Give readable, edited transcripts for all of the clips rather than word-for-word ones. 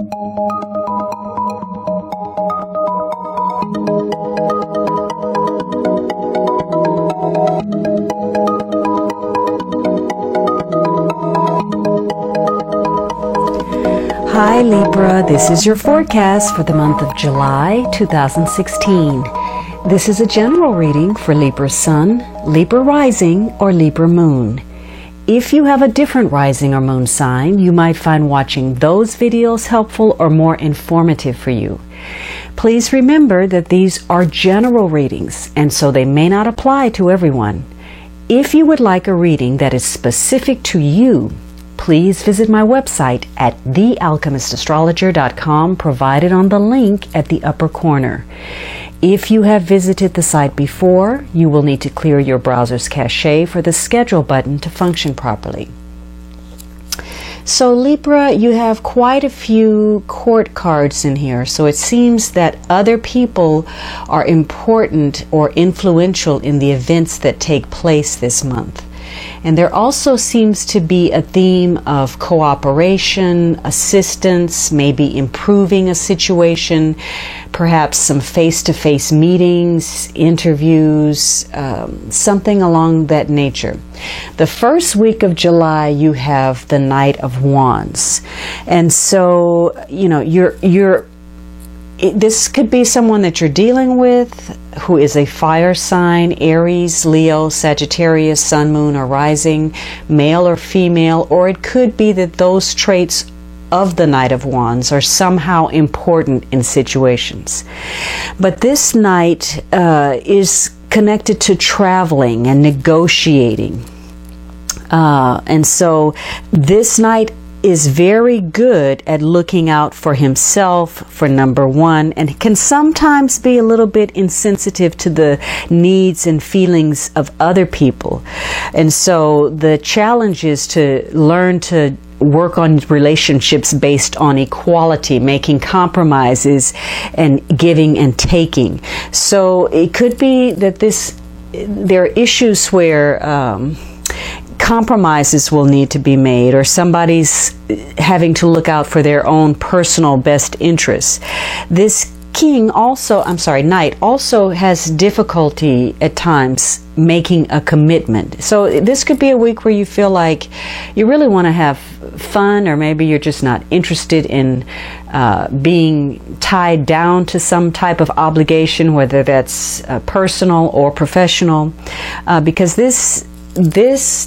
Hi Libra, this is your forecast for the month of July 2016. This is a general reading for Libra Sun, Libra Rising, or Libra Moon. If you have a different rising or moon sign, you might find watching those videos helpful or more informative for you. Please remember that these are general readings, and so they may not apply to everyone. If you would like a reading that is specific to you, please visit my website at thealchemistastrologer.com, provided on the link at the upper corner. If you have visited the site before, you will need to clear your browser's cache for the schedule button to function properly. So Libra, you have quite a few court cards in here, so it seems that other people are important or influential in the events that take place this month. And there also seems to be a theme of cooperation, assistance, maybe improving a situation, perhaps some face-to-face meetings, interviews, something along that nature. The first week of July, you have the Knight of Wands. And so, you know, this could be someone that you're dealing with who is a fire sign, Aries, Leo, Sagittarius, Sun, Moon, or Rising, male or female, or it could be that those traits of the Knight of Wands are somehow important in situations. But this Knight is connected to traveling and negotiating. And so this Knight is very good at looking out for himself, for number one, and can sometimes be a little bit insensitive to the needs and feelings of other people. And so the challenge is to learn to work on relationships based on equality, making compromises and giving and taking. So it could be that there are issues where compromises will need to be made, or somebody's having to look out for their own personal best interests. This Knight also has difficulty at times making a commitment. So this could be a week where you feel like you really want to have fun, or maybe you're just not interested in being tied down to some type of obligation, whether that's personal or professional, because this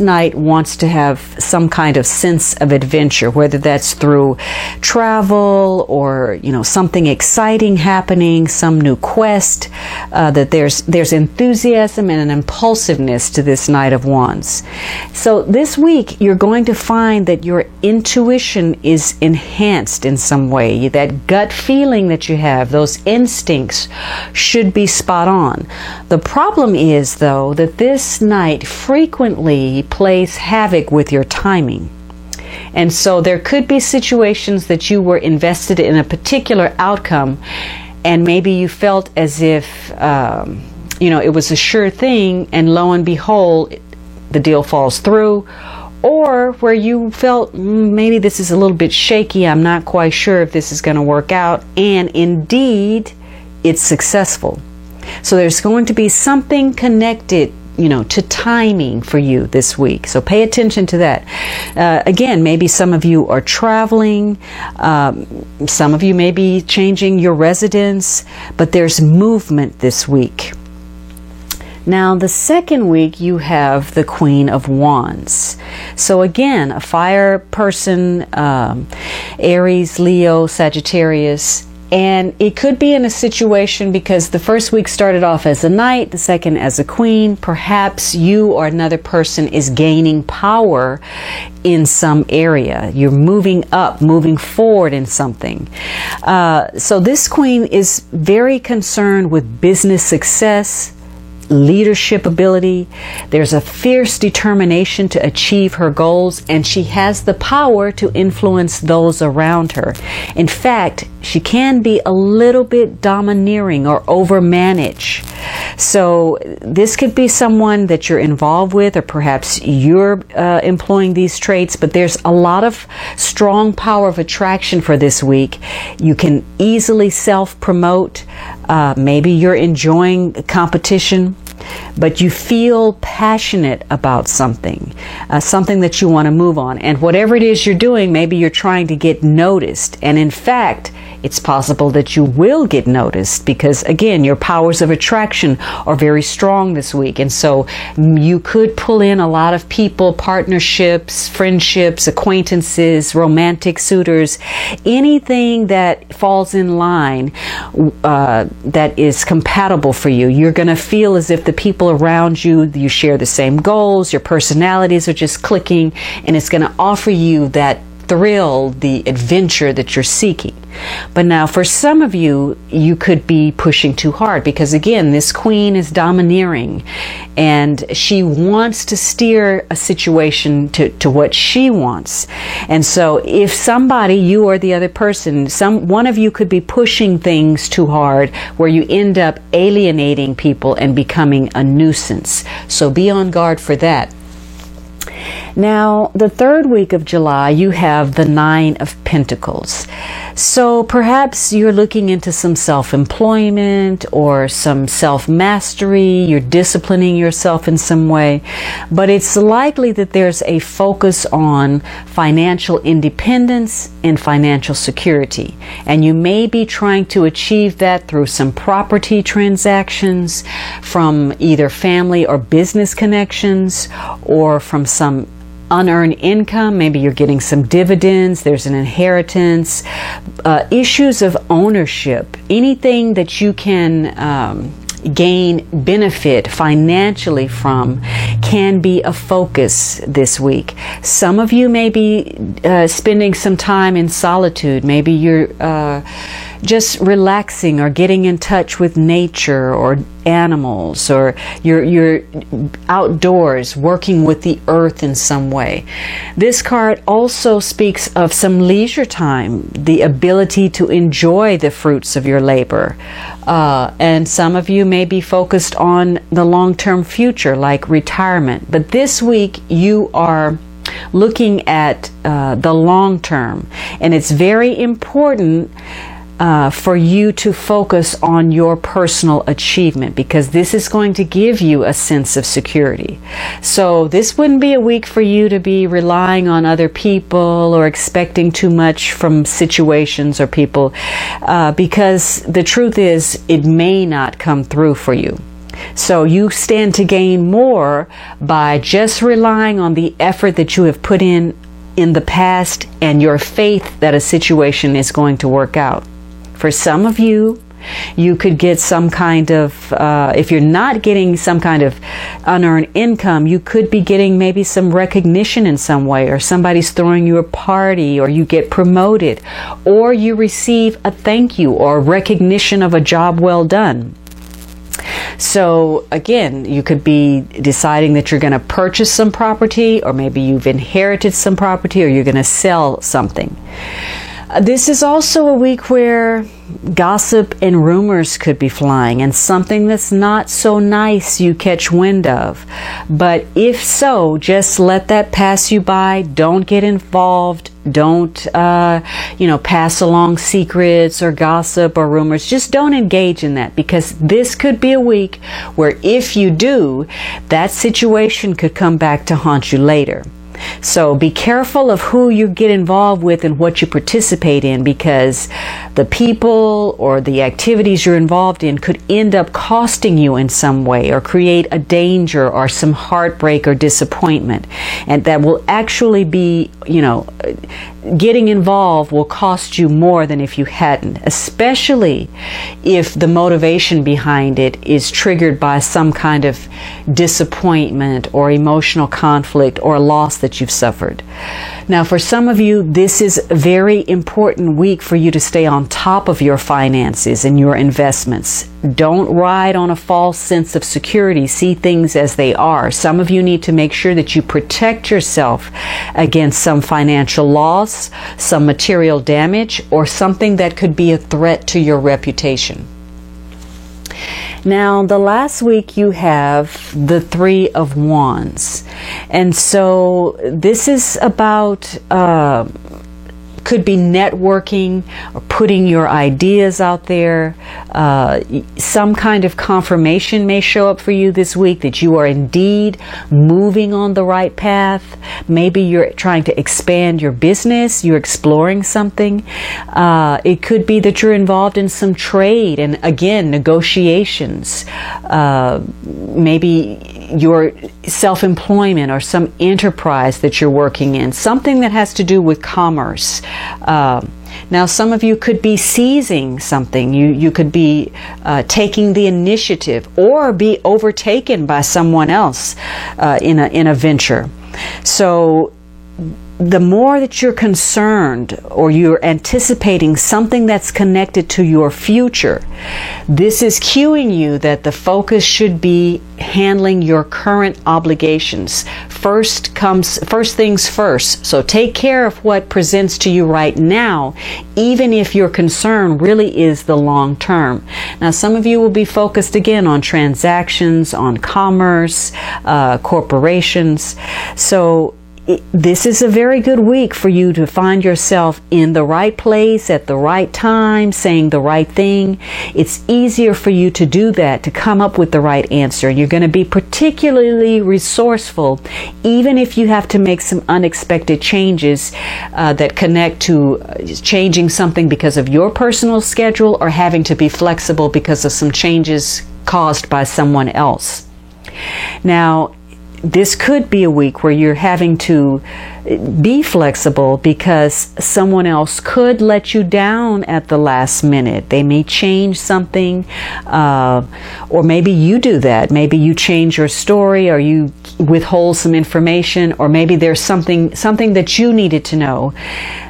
Knight wants to have some kind of sense of adventure, whether that's through travel or, you know, something exciting happening, some new quest, that there's enthusiasm and an impulsiveness to this Knight of Wands. So this week you're going to find that your intuition is enhanced in some way. That gut feeling that you have, those instincts should be spot on. The problem is, though, that this Knight frequently plays havoc with your timing. And so there could be situations that you were invested in a particular outcome, and maybe you felt as if it was a sure thing, and lo and behold, the deal falls through. Or where you felt maybe this is a little bit shaky, I'm not quite sure if this is going to work out, and indeed it's successful. So there's going to be something connected to timing for you this week. So pay attention to that. Again, maybe some of you are traveling. Some of you may be changing your residence, but there's movement this week. Now, the second week, you have the Queen of Wands. So again, a fire person, Aries, Leo, Sagittarius. And it could be in a situation, because the first week started off as a knight, the second as a queen. Perhaps you or another person is gaining power in some area. You're moving up, moving forward in something. So this queen is very concerned with business success, leadership ability. There's a fierce determination to achieve her goals, and she has the power to influence those around her. In fact, she can be a little bit domineering or overmanage. So this could be someone that you're involved with, or perhaps you're employing these traits, but there's a lot of strong power of attraction for this week. You can easily self-promote. Maybe you're enjoying competition, but you feel passionate about something, something that you want to move on. And whatever it is you're doing, maybe you're trying to get noticed. And in fact, it's possible that you will get noticed because, again, your powers of attraction are very strong this week. And so you could pull in a lot of people, partnerships, friendships, acquaintances, romantic suitors, anything that falls in line that is compatible for you. You're going to feel as if the people around you, you share the same goals, your personalities are just clicking, and it's going to offer you that thrill, the adventure that you're seeking. But now for some of you, you could be pushing too hard because, again, this queen is domineering and she wants to steer a situation to what she wants. And so if somebody, you or the other person, one of you could be pushing things too hard where you end up alienating people and becoming a nuisance. So be on guard for that. Now, the third week of July, you have the Nine of Pentacles. So perhaps you're looking into some self-employment or some self-mastery. You're disciplining yourself in some way. But it's likely that there's a focus on financial independence and financial security. And you may be trying to achieve that through some property transactions, from either family or business connections, or from some unearned income. Maybe you're getting some dividends, there's an inheritance, issues of ownership, anything that you can gain benefit financially from can be a focus this week. Some of you may be spending some time in solitude. Maybe you're just relaxing or getting in touch with nature or animals, or you're outdoors working with the earth in some way. This card also speaks of some leisure time, the ability to enjoy the fruits of your labor. And some of you may be focused on the long-term future, like retirement. But this week you are looking at the long term, and it's very important for you to focus on your personal achievement, because this is going to give you a sense of security. So this wouldn't be a week for you to be relying on other people or expecting too much from situations or people, because the truth is it may not come through for you. So you stand to gain more by just relying on the effort that you have put in the past and your faith that a situation is going to work out. For some of you, you could get some kind of, if you're not getting some kind of unearned income, you could be getting maybe some recognition in some way, or somebody's throwing you a party, or you get promoted, or you receive a thank you or recognition of a job well done. So again, you could be deciding that you're going to purchase some property, or maybe you've inherited some property, or you're going to sell something. This is also a week where gossip and rumors could be flying, and something that's not so nice you catch wind of. But if so, just let that pass you by. Don't get involved. Don't, pass along secrets or gossip or rumors. Just don't engage in that, because this could be a week where if you do, that situation could come back to haunt you later. So be careful of who you get involved with and what you participate in, because the people or the activities you're involved in could end up costing you in some way, or create a danger or some heartbreak or disappointment. And that will actually be, getting involved will cost you more than if you hadn't, especially if the motivation behind it is triggered by some kind of disappointment or emotional conflict or loss that that you've suffered. Now, for some of you, this is a very important week for you to stay on top of your finances and your investments. Don't ride on a false sense of security. See things as they are. Some of you need to make sure that you protect yourself against some financial loss, some material damage, or something that could be a threat to your reputation. Now, the last week you have the Three of Wands. And so this is about, could be networking or putting your ideas out there. Some kind of confirmation may show up for you this week that you are indeed moving on the right path. Maybe you're trying to expand your business. You're exploring something. It could be that you're involved in some trade and, again, negotiations. Maybe your self-employment or some enterprise that you're working in, something that has to do with commerce. Now, some of you could be seizing something. You could be taking the initiative or be overtaken by someone else in a venture. So the more that you're concerned or you're anticipating something that's connected to your future, this is cueing you that the focus should be handling your current obligations. First things first. So take care of what presents to you right now, even if your concern really is the long term. Now, some of you will be focused again on transactions, on commerce, corporations. So this is a very good week for you to find yourself in the right place at the right time, saying the right thing. It's easier for you to do that, to come up with the right answer. You're going to be particularly resourceful, even if you have to make some unexpected changes that connect to changing something because of your personal schedule or having to be flexible because of some changes caused by someone else. Now, this could be a week where you're having to be flexible because someone else could let you down at the last minute. They may change something, or maybe you do that. Maybe you change your story, or you withhold some information, or maybe there's something that you needed to know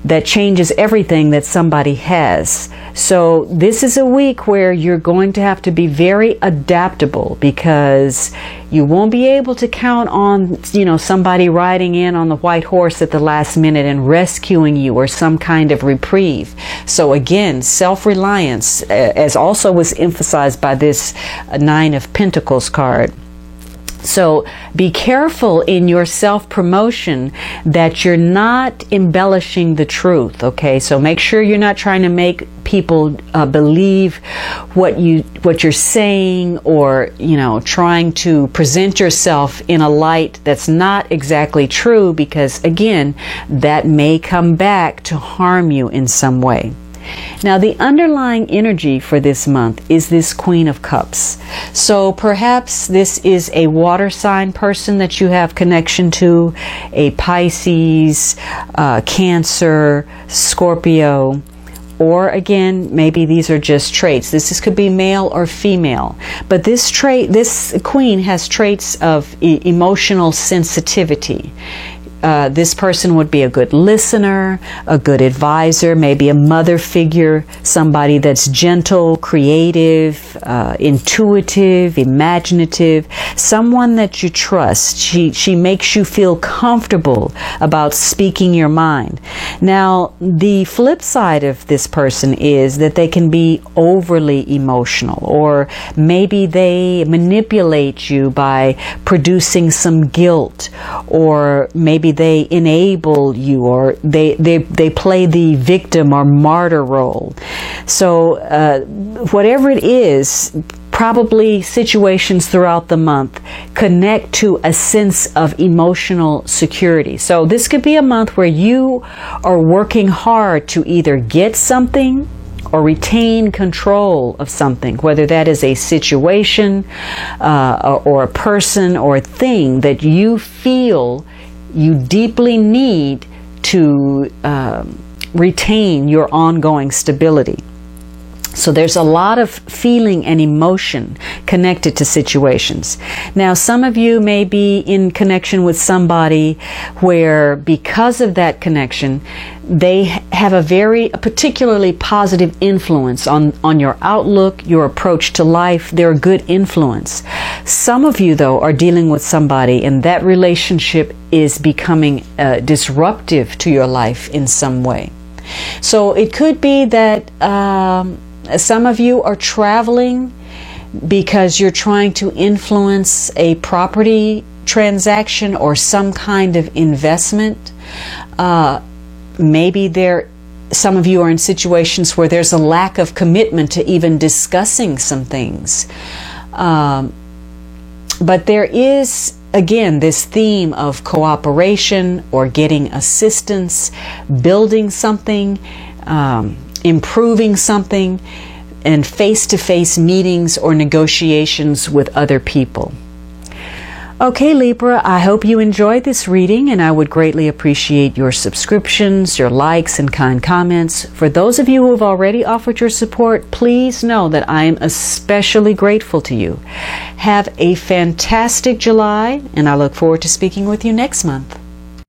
that changes everything that somebody has. So this is a week where you're going to have to be very adaptable because you won't be able to count on, somebody riding in on the white horse at the last minute and rescuing you or some kind of reprieve. So again, self-reliance, as also was emphasized by this Nine of Pentacles card. So be careful in your self-promotion that you're not embellishing the truth, okay? So make sure you're not trying to make people believe what you're saying, or trying to present yourself in a light that's not exactly true, because again, that may come back to harm you in some way. Now, the underlying energy for this month is this Queen of Cups. So perhaps this is a water sign person that you have connection to, a Pisces, Cancer, Scorpio, or again, maybe these are just traits. This could be male or female. But this Queen has traits of emotional sensitivity. This person would be a good listener, a good advisor, maybe a mother figure, somebody that's gentle, creative, intuitive, imaginative, someone that you trust. She makes you feel comfortable about speaking your mind. Now, the flip side of this person is that they can be overly emotional, or maybe they manipulate you by producing some guilt, or maybe they enable you, or they play the victim or martyr role. So whatever it is, probably situations throughout the month connect to a sense of emotional security. So this could be a month where you are working hard to either get something or retain control of something, whether that is a situation or a person or a thing that you feel you deeply need to retain your ongoing stability. So there's a lot of feeling and emotion connected to situations. Now, some of you may be in connection with somebody where because of that connection, they have a particularly positive influence on your outlook, your approach to life. They're a good influence. Some of you, though, are dealing with somebody and that relationship is becoming disruptive to your life in some way. So it could be that some of you are traveling because you're trying to influence a property transaction or some kind of investment. Maybe some of you are in situations where there's a lack of commitment to even discussing some things. But there is, again, this theme of cooperation or getting assistance, building something, improving something, and face-to-face meetings or negotiations with other people. Okay, Libra, I hope you enjoyed this reading, and I would greatly appreciate your subscriptions, your likes, and kind comments. For those of you who have already offered your support, please know that I am especially grateful to you. Have a fantastic July, and I look forward to speaking with you next month.